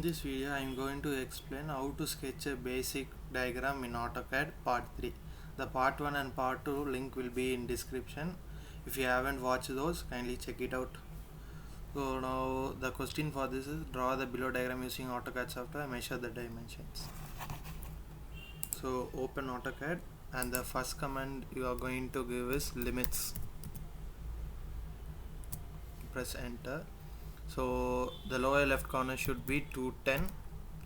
this video I am going to explain how to sketch a basic diagram in AutoCAD part 3. The part 1 and part 2 link will be in description. If you haven't watched those, kindly check it out. So now the question for this is draw the below diagram using AutoCAD software, measure the dimensions. So open AutoCAD and the first command you are going to give is limits. Press enter. So the lower left corner should be 210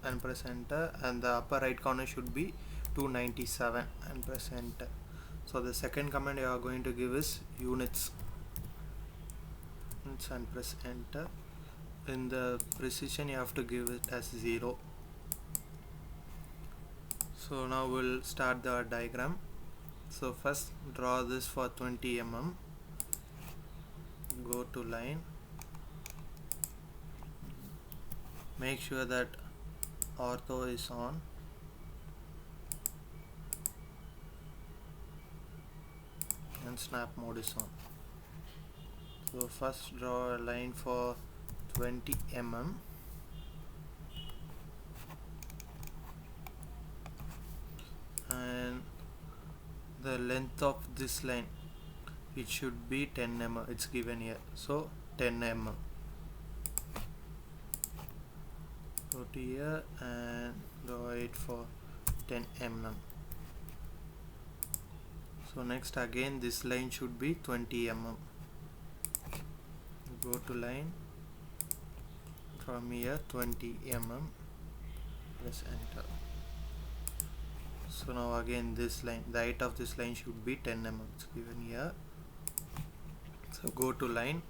and press enter, and the upper right corner should be 297 and press enter. So the second command you are going to give is units and press enter. In the precision you have to give it as 0. So now we'll start the diagram. So first draw this for 20 mm. Go to line. Make sure that ortho is on. And snap mode is on. So first draw a line for 20 mm. And the length of this line, it should be 10 mm. It's given here. So 10 mm. Go to here and draw it for 10 mm. So next again this line should be 20 mm. Go to line, from here 20 mm, press enter. So now again this line, the height of this line should be 10 mm. It's given here. So go to line,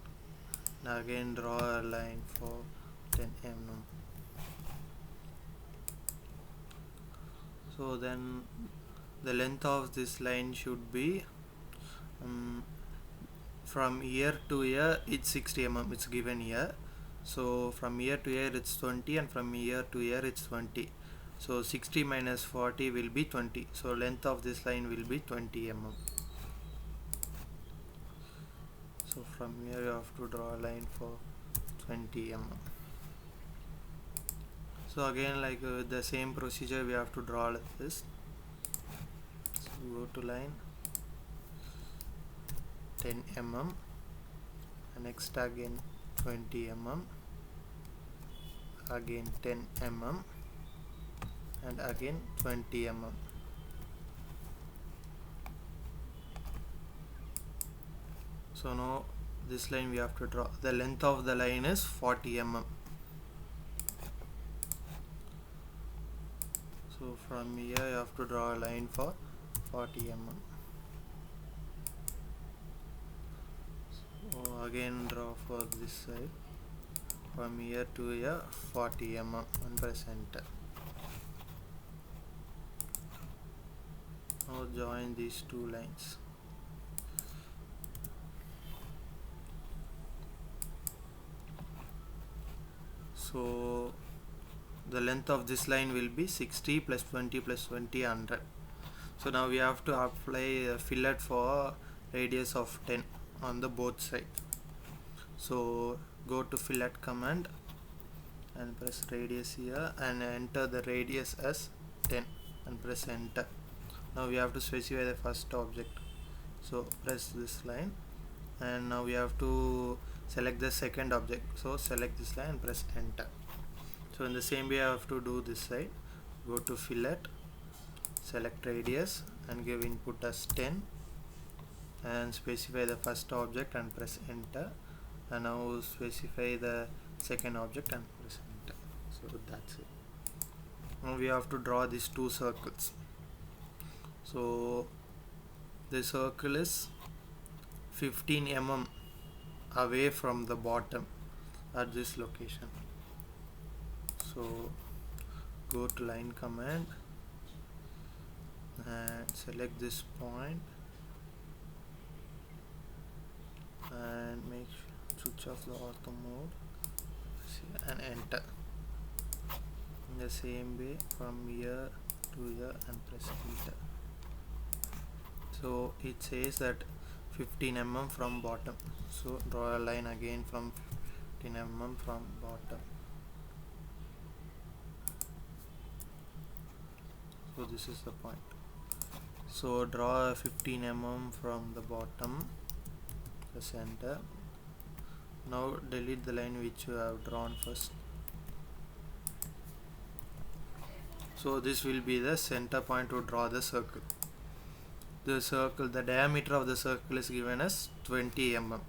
now again draw a line for 10 mm. So then the length of this line should be from here to here it's 60 mm. It's given here. So from here to here it's 20 and from here to here it's 20. So 60 minus 40 will be 20. So length of this line will be 20 mm. So from here you have to draw a line for 20 mm. So again, like the same procedure we have to draw like this. So go to line 10 mm and next again 20 mm, again 10 mm and again 20 mm. So now this line we have to draw. The length of the line is 40 mm. So from here you have to draw a line for 40 mm. So again draw for this side, from here to here 40 mm and press enter. Now join these two lines. So the length of this line will be 60 plus 20 plus 20, 100. So now we have to apply a fillet for radius of 10 on the both sides. So go to fillet command and press radius here and enter the radius as 10 and press enter. Now we have to specify the first object. So press this line and now we have to select the second object. So select this line and press enter. So in the same way I have to do this side. Go to fillet, select radius and give input as 10 and specify the first object and press enter, and now specify the second object and press enter. So that's it. Now we have to draw these two circles. So the circle is 15 mm away from the bottom at this location. So go to line command and select this point and switch off the ortho mode and enter. In the same way from here to here and press enter. So it says that 15 mm from bottom. So draw a line again from 15 mm from bottom. So this is the point. So draw 15 mm from the bottom, the center. Now delete the line which you have drawn first. So this will be the center point to draw the circle. The diameter of the circle is given as 20 mm.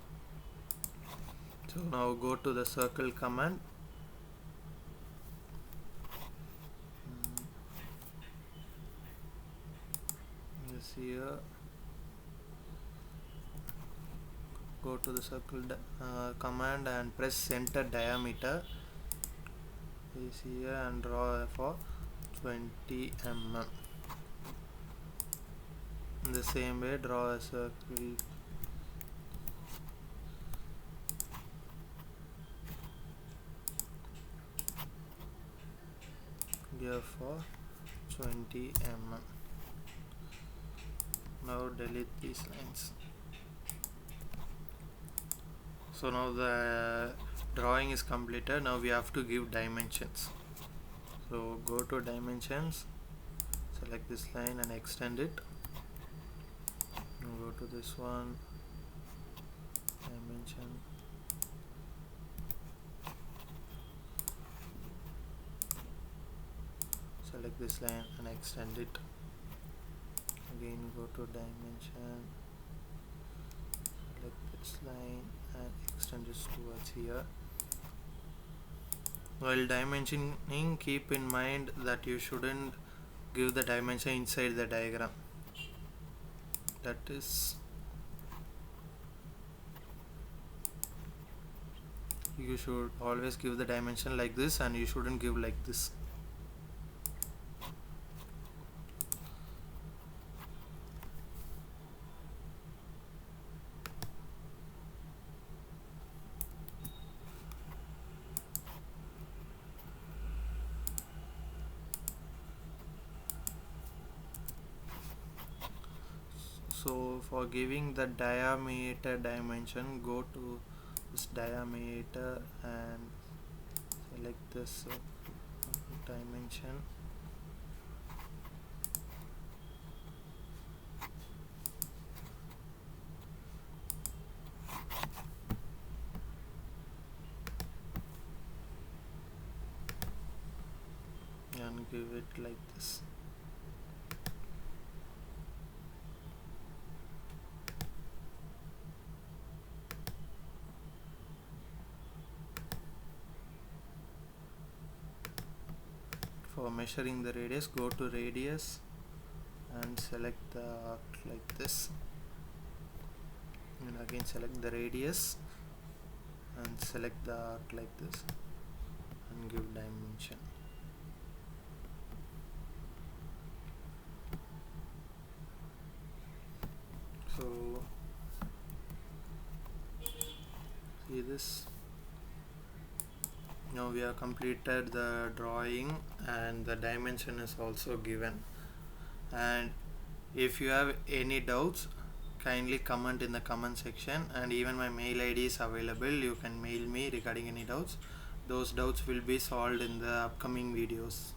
So now go to the circle command. This here. Go to the circle command and press center diameter. This here and draw for 20 mm. In the same way, draw a circle here for 20 mm. Now delete these lines. So now the drawing is completed. Now we have to give dimensions. So go to dimensions, select this line and extend it. Now go to this one, dimension, select this line and extend it. Again go to dimension, select this line and extend it towards here. While dimensioning, keep in mind that you shouldn't give the dimension inside the diagram. That is, you should always give the dimension like this and you shouldn't give like this. So for giving the diameter dimension, go to this diameter and select this dimension. And give it like this. For measuring the radius, go to radius and select the arc like this, and again select the radius and select the arc like this and give dimension. So see this. Now we have completed the drawing and the dimension is also given. And if you have any doubts, kindly comment in the comment section, and even my mail ID is available. You can mail me regarding any doubts. Those doubts will be solved in the upcoming videos.